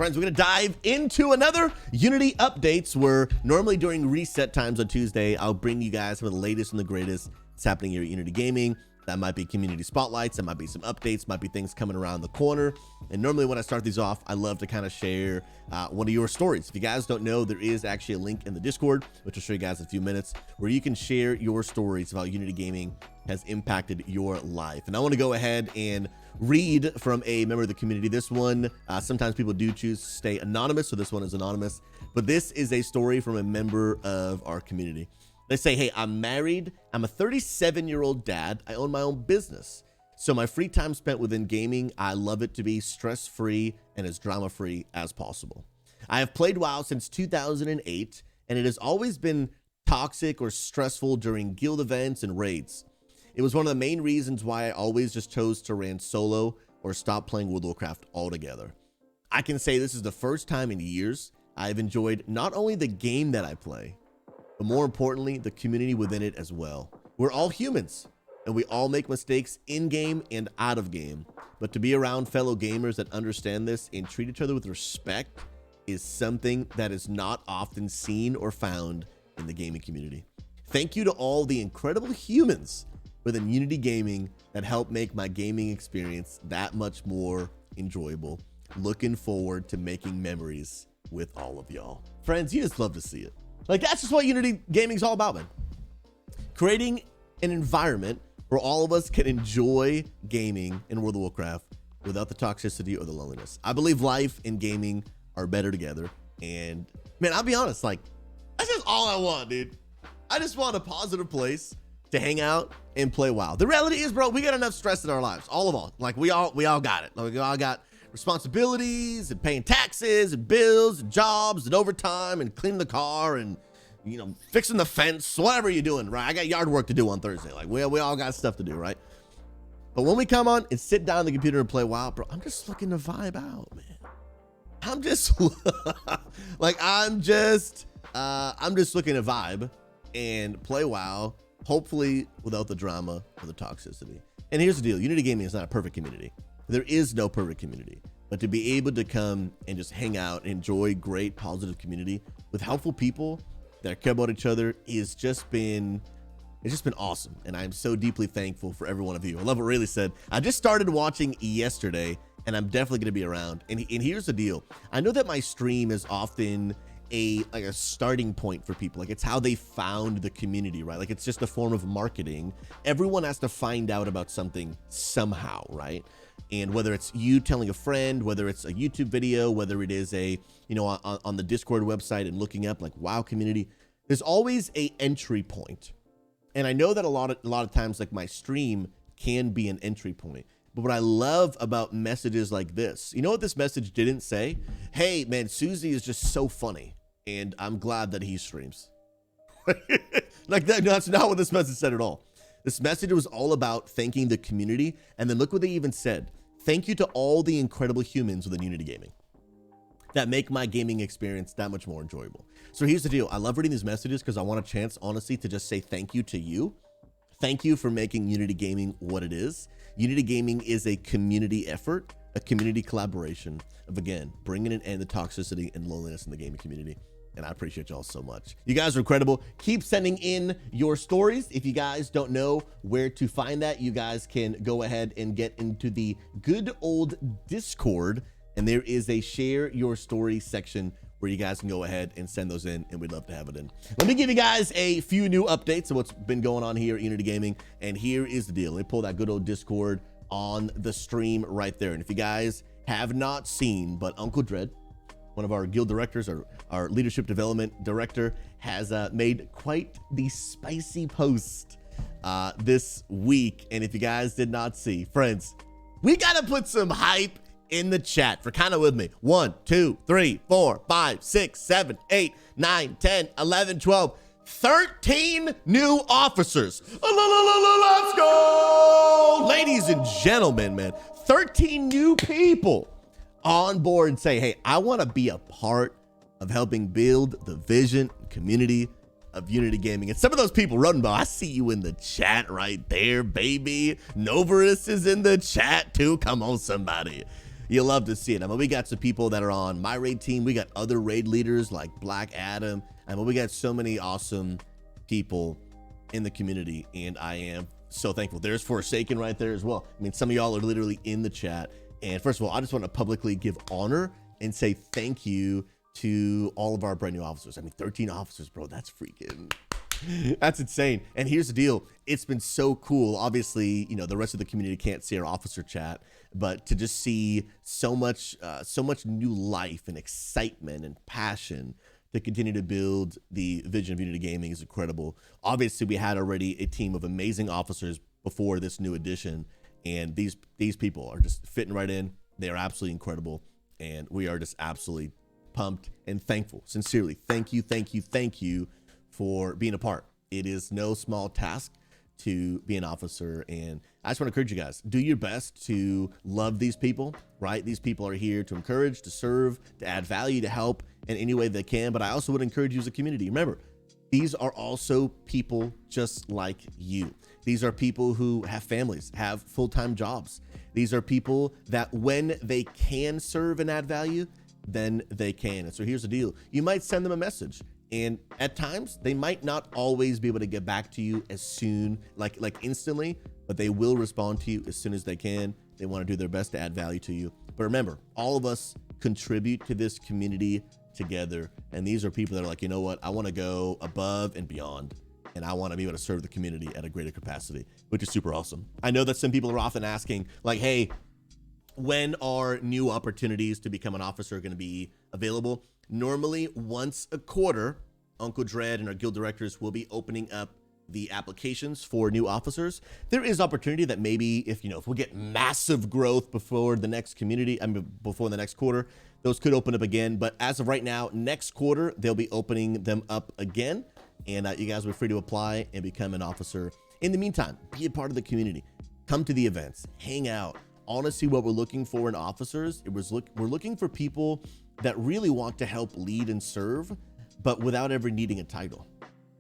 Friends, we're going to dive into another Unity updates where normally during reset times on Tuesday, I'll bring you guys some of the latest and the greatest that's happening here at Unity Gaming. That might be community spotlights, that might be some updates, might be things coming around the corner. And normally when I start these off, I love to kind of share one of your stories. If you guys don't know, there is actually a link in the Discord, which I'll show you guys in a few minutes, where you can share your stories of how Unity Gaming has impacted your life. And I want to go ahead and read from a member of the community. This one, sometimes people do choose to stay anonymous, so this one is anonymous. But this is a story from a member of our community. They say, hey, I'm married. I'm a 37-year-old dad. I own my own business. So my free time spent within gaming, I love it to be stress-free and as drama-free as possible. I have played WoW since 2008, and it has always been toxic or stressful during guild events and raids. It was one of the main reasons why I always just chose to ran solo or stop playing World of Warcraft altogether. I can say this is the first time in years I've enjoyed not only the game that I play, but more importantly, the community within it as well. We're all humans, and we all make mistakes in-game and out of game. But to be around fellow gamers that understand this and treat each other with respect is something that is not often seen or found in the gaming community. Thank you to all the incredible humans within Unity Gaming that help make my gaming experience that much more enjoyable. Looking forward to making memories with all of y'all. Friends, you just love to see it. Like, that's just what Unity Gaming is all about, man. Creating an environment where all of us can enjoy gaming in World of Warcraft without the toxicity or the loneliness. I believe life and gaming are better together. And man, I'll be honest, like, that's just all I want, dude. I just want a positive place to hang out and play WoW. The reality is, bro, we got enough stress in our lives, all of all. Like, we all got it. Like, we all got responsibilities and paying taxes and bills and jobs and overtime and cleaning the car and, you know, fixing the fence, whatever you're doing, right? I got yard work to do on Thursday. Like, we all got stuff to do, right? But when we come on and sit down on the computer and play WoW, bro, I'm just looking to vibe out, man. I'm just like, I'm just looking to vibe and play WoW, hopefully without the drama or the toxicity. And here's the deal. Unity Gaming is not a perfect community. There is no perfect community, but to be able to come and just hang out and enjoy great positive community with helpful people that care about each other it's just been awesome. And I'm so deeply thankful for every one of you. I love what Rayleigh said. I just started watching yesterday and I'm definitely going to be around. And here's the deal. I know that my stream is often a starting point for people. Like, it's how they found the community, right? Like, it's just a form of marketing. Everyone has to find out about something somehow, right? And whether it's you telling a friend, whether it's a YouTube video, whether it is a, you know, on the Discord website and looking up like WoW community, there's always a entry point. And I know that a lot of times, like, my stream can be an entry point. But what I love about messages like this, you know what this message didn't say? Hey, man, Susie is just so funny, and I'm glad that he streams. Like, that's not what this message said at all. This message was all about thanking the community. And then look what they even said. Thank you to all the incredible humans within Unity Gaming that make my gaming experience that much more enjoyable. So here's the deal. I love reading these messages because I want a chance, honestly, to just say thank you to you. Thank you for making Unity Gaming what it is. Unity Gaming is a community effort, a community collaboration of, again, bringing an end to toxicity and loneliness in the gaming community. And I appreciate y'all so much. You guys are incredible. Keep sending in your stories. If you guys don't know where to find that, you guys can go ahead and get into the good old Discord. And there is a share your story section where you guys can go ahead and send those in, and we'd love to have it in. Let me give you guys a few new updates of what's been going on here at Unity Gaming. And here is the deal. Let me pull that good old Discord on the stream right there. And if you guys have not seen, but Uncle Dread, one of our guild directors, our leadership development director, has made quite the spicy post this week. And if you guys did not see, friends, we got to put some hype in the chat for kind of with me. 1, 2, 3, 4, 5, 6, 7, 8, 9, 10, 11, 12, 13 new officers. Let's go! Ladies and gentlemen, man, 13 new people on board and say, hey, I want to be a part of helping build the vision and community of Unity Gaming. And some of those people, Rodenbow, I see you in the chat right there, baby. Novarus is in the chat too. Come on, somebody. You love to see it. I mean, we got some people that are on my raid team. We got other raid leaders like Black Adam. I mean, we got so many awesome people in the community, and I am so thankful. There's Forsaken right there as well. I mean, some of y'all are literally in the chat. And first of all, I just want to publicly give honor and say thank you to all of our brand new officers. I mean, 13 officers, bro. That's freaking, that's insane. And here's the deal. It's been so cool. Obviously, you know, the rest of the community can't see our officer chat, but to just see so much new life and excitement and passion to continue to build the vision of Unity Gaming is incredible. Obviously, we had already a team of amazing officers before this new edition, and these people are just fitting right in. They are absolutely incredible, and we are just absolutely pumped and thankful. Sincerely, thank you for being a part. It is no small task to be an officer, and I just want to encourage you guys, do your best to love these people, right? These people are here to encourage, to serve, to add value, to help in any way they can. But I also would encourage you as a community, remember, these are also people just like you. These are people who have families, have full-time jobs. These are people that when they can serve and add value, then they can. And so here's the deal. You might send them a message, and at times they might not always be able to get back to you as soon, like instantly, but they will respond to you as soon as they can. They want to do their best to add value to you. But remember, all of us contribute to this community together. And these are people that are like, you know what? I want to go above and beyond, and I want to be able to serve the community at a greater capacity, which is super awesome. I know that some people are often asking like, hey, when are new opportunities to become an officer going to be available? Normally once a quarter, Uncle Dread and our guild directors will be opening up the applications for new officers. There is opportunity that maybe if we get massive growth before the next before the next quarter, those could open up again. But as of right now, next quarter, they'll be opening them up again. And you guys will be free to apply and become an officer. In the meantime, be a part of the community. Come to the events, hang out. Honestly, what we're looking for in officers, we're looking for people that really want to help lead and serve, but without ever needing a title.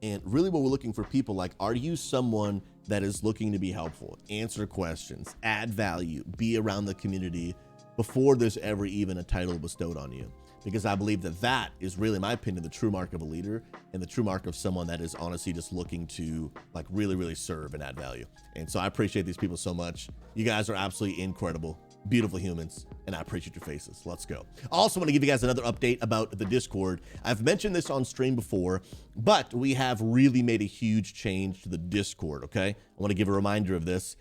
And really what we're looking for people like, are you someone that is looking to be helpful, answer questions, add value, be around the community before there's ever even a title bestowed on you? Because I believe that that is really, in my opinion, the true mark of a leader and the true mark of someone that is honestly just looking to like really serve and add value. And so I appreciate these people so much. You guys are absolutely incredible, beautiful humans, and I appreciate your faces. Let's go. I also want to give you guys another update about the Discord. I've mentioned this on stream before, but we have really made a huge change to the Discord, okay? I want to give a reminder of this.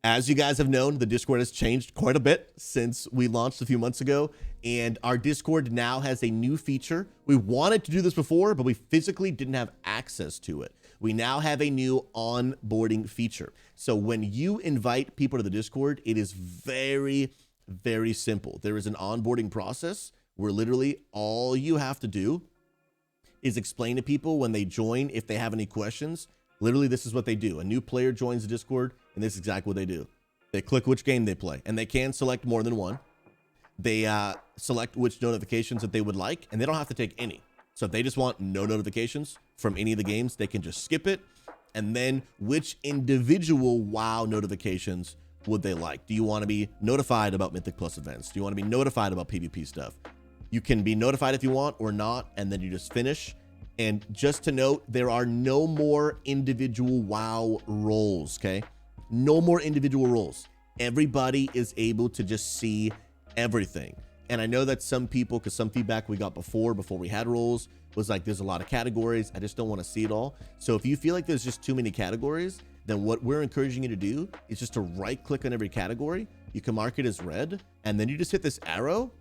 As you guys have known, the Discord has changed quite a bit since we launched a few months ago, and our Discord now has a new feature. We wanted to do this before, but we physically didn't have access to it. We now have a new onboarding feature. So when you invite people to the Discord, it is very simple. There is an onboarding process where literally all you have to do is explain to people when they join if they have any questions. Literally, this is what they do. A new player joins the Discord, and this is exactly what they do. They click which game they play, and they can select more than one. They select which notifications that they would like, and they don't have to take any. So if they just want no notifications from any of the games, they can just skip it. And then which individual WoW notifications would they like? Do you want to be notified about Mythic Plus events? Do you want to be notified about PvP stuff? You can be notified if you want or not, and then you just finish. And just to note, there are no more individual WoW roles, okay? No more individual roles. Everybody is able to just see everything. And I know that some people, because some feedback we got before we had roles, was like, there's a lot of categories. I just don't want to see it all. So if you feel like there's just too many categories, then what we're encouraging you to do is just to right click on every category. You can mark it as red, and then you just hit this arrow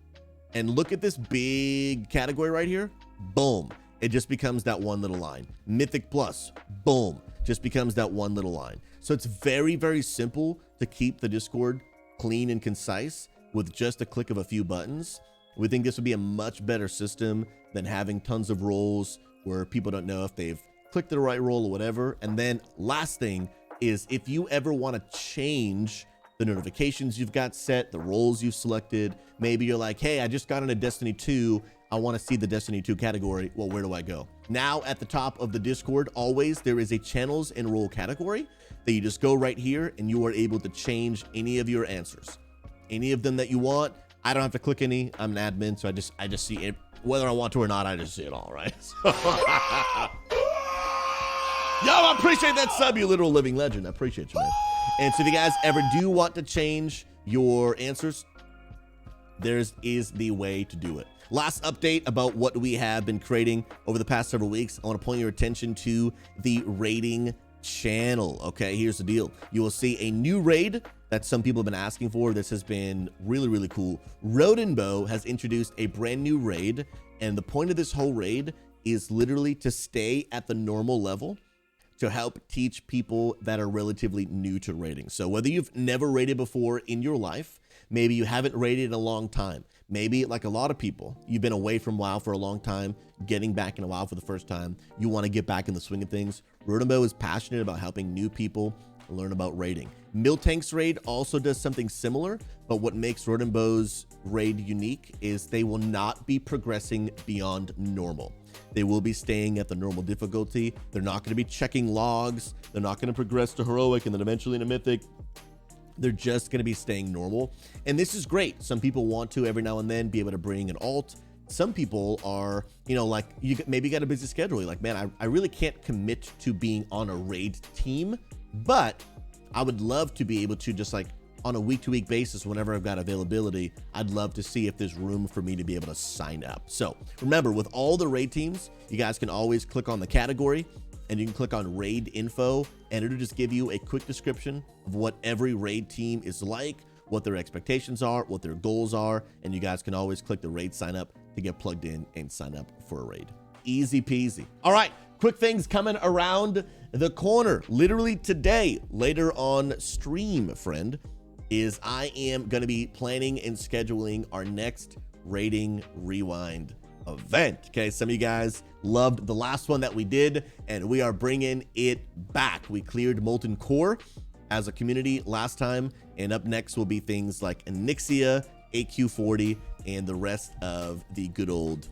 and look at this big category right here. Boom. It just becomes that one little line. Mythic Plus, boom, just becomes that one little line. So it's very simple to keep the Discord clean and concise with just a click of a few buttons. We think this would be a much better system than having tons of roles where people don't know if they've clicked the right role or whatever. And then last thing is, if you ever want to change the notifications you've got set, the roles you've selected, maybe you're like, hey, I just got into Destiny 2. I want to see the Destiny 2 category. Well, where do I go? Now at the top of the Discord, always there is a channels and role category that you just go right here and you are able to change any of your answers. Any of them that you want, I don't have to click any. I'm an admin, so I just see it. Whether I want to or not, I just see it all, right? So, yo, I appreciate that sub, you literal living legend. I appreciate you, man. And so if you guys ever do want to change your answers, there's the way to do it. Last update about what we have been creating over the past several weeks. I want to point your attention to the raiding channel. Okay, here's the deal. You will see a new raid that some people have been asking for. This has been really, really cool. Rodenbo has introduced a brand new raid, and the point of this whole raid is literally to stay at the normal level to help teach people that are relatively new to raiding. So whether you've never raided before in your life, maybe you haven't raided in a long time, maybe like a lot of people, you've been away from WoW for a long time, getting back into WoW for the first time, you want to get back in the swing of things. Rodenbo is passionate about helping new people learn about raiding. Miltank's raid also does something similar, but what makes Rodenbo's raid unique is they will not be progressing beyond normal. They will be staying at the normal difficulty. They're not going to be checking logs. They're not going to progress to heroic and then eventually into mythic. They're just going to be staying normal. And this is great. Some people want to every now and then be able to bring an alt. Some people are, you know, like you maybe got a busy schedule. You're like, man, I really can't commit to being on a raid team, but I would love to be able to just like on a week-to-week basis, whenever I've got availability, I'd love to see if there's room for me to be able to sign up. So remember, with all the raid teams, you guys can always click on the category and you can click on raid info, and it'll just give you a quick description of what every raid team is like, what their expectations are, what their goals are, and you guys can always click the raid sign up to get plugged in and sign up for a raid. Easy peasy. All right, quick things coming around the corner. Literally today, later on stream, friend, is I am going to be planning and scheduling our next Raiding Rewind event. Okay, some of you guys loved the last one that we did, and we are bringing it back. We cleared Molten Core as a community last time, and up next will be things like Onyxia, AQ40, and the rest of the good old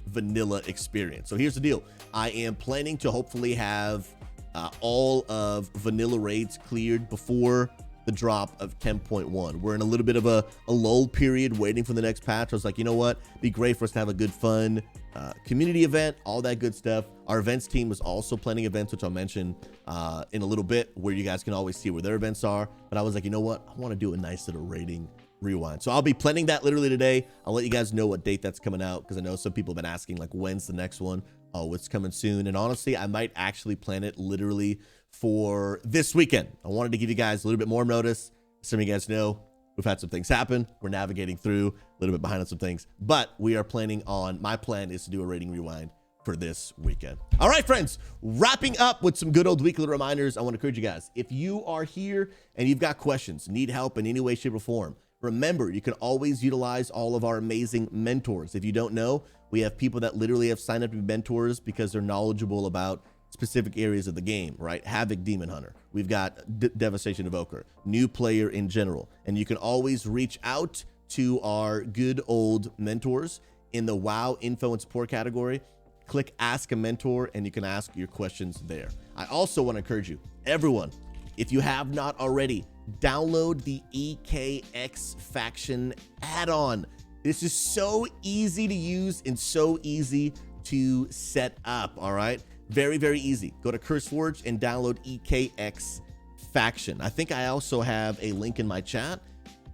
vanilla experience. So here's the deal. I am planning to hopefully have all of vanilla raids cleared before the drop of 10.1. We're in a little bit of a lull period waiting for the next patch. I was like, you know what? It'd be great for us to have a good, fun community event, all that good stuff. Our events team was also planning events, which I'll mention in a little bit, where you guys can always see where their events are. But I was like, you know what? I want to do a nice little raiding rewind. So I'll be planning that literally today. I'll let you guys know what date that's coming out, because I know some people have been asking, like, when's the next one? Oh, it's coming soon. And honestly, I might actually plan it literally for this weekend. I wanted to give you guys a little bit more notice. Some of you guys know we've had some things happen. We're navigating through a little bit behind on some things, but we are planning on, my plan is to do a rating rewind for this weekend. All right, friends, wrapping up with some good old weekly reminders. I want to encourage you guys, if you are here and you've got questions, need help in any way, shape, or form, remember, you can always utilize all of our amazing mentors. If you don't know, we have people that literally have signed up to be mentors because they're knowledgeable about specific areas of the game, right? Havoc Demon Hunter. We've got Devastation Evoker, new player in general. And you can always reach out to our good old mentors in the WoW info and support category. Click Ask a Mentor and you can ask your questions there. I also want to encourage you, everyone, if you have not already, download the EKX Faction add-on. This is so easy to use and so easy to set up, all right? Very, very easy. Go to CurseForge and download EKX Faction. I think I also have a link in my chat.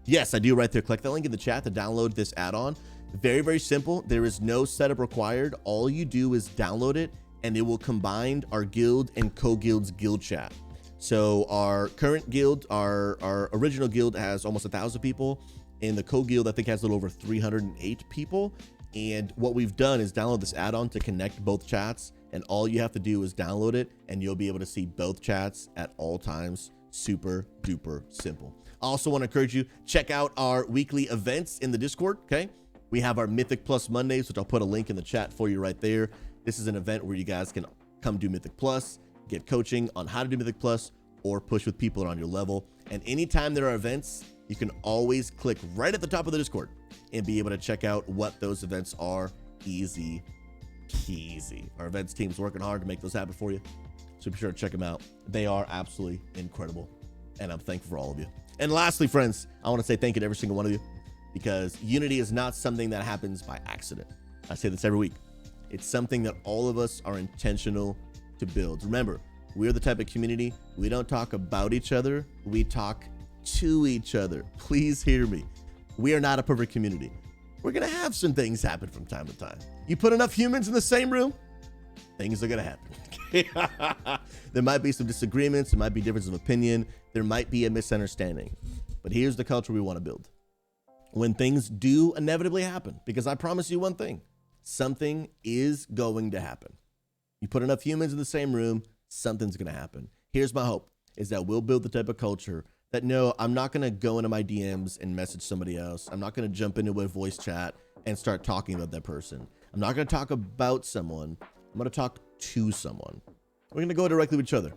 Yes, I do right there. Click that link in the chat to download this add-on. Very, very simple. There is no setup required. All you do is download it, and it will combine our guild and co-guild's guild chat. So our current guild, our original guild has almost 1,000 people, and the co-guild I think has a little over 308 people. And what we've done is download this add-on to connect both chats, and all you have to do is download it, and you'll be able to see both chats at all times. Super duper simple. I also want to encourage you, check out our weekly events in the Discord, okay? We have our Mythic Plus Mondays, which I'll put a link in the chat for you right there. This is an event where you guys can come do Mythic Plus, get coaching on how to do Mythic Plus, or push with people on your level. And anytime there are events, you can always click right at the top of the Discord and be able to check out what those events are. Easy peasy. Our events team's working hard to make those happen for you, so be sure to check them out. They are absolutely incredible, and I'm thankful for all of you. And lastly, friends, I want to say thank you to every single one of you. because unity is not something that happens by accident. I say this every week. It's something that all of us are intentional to build. Remember, we're the type of community, we don't talk about each other, we talk to each other. Please hear me. We are not a perfect community. We're gonna have some things happen from time to time. You put enough humans in the same room, things are gonna happen. There might be some disagreements, there might be difference of opinion, there might be a misunderstanding. But here's the culture we wanna build. When things do inevitably happen, because I promise you one thing, something is going to happen. You put enough humans in the same room, something's gonna happen. Here's my hope, is that we'll build the type of culture that, no, I'm not gonna go into my DMs and message somebody else. I'm not gonna jump into a voice chat and start talking about that person. I'm not gonna talk about someone, I'm gonna talk to someone. We're gonna go directly with each other.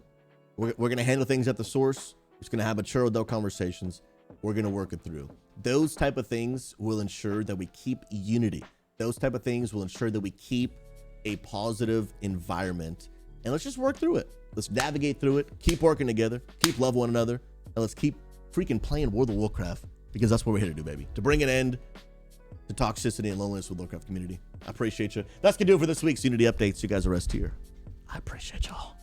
We're gonna handle things at the source. We're just gonna have mature adult conversations. We're gonna work it through. Those type of things will ensure that we keep unity. Those type of things will ensure that we keep a positive environment. And let's just work through it. Let's navigate through it, keep working together, keep loving one another, and let's keep freaking playing World of Warcraft, because that's what we're here to do, baby. To bring an end to toxicity and loneliness with the Warcraft community. I appreciate you. That's gonna do it for this week's Unity Updates. You guys are rest here. I appreciate y'all.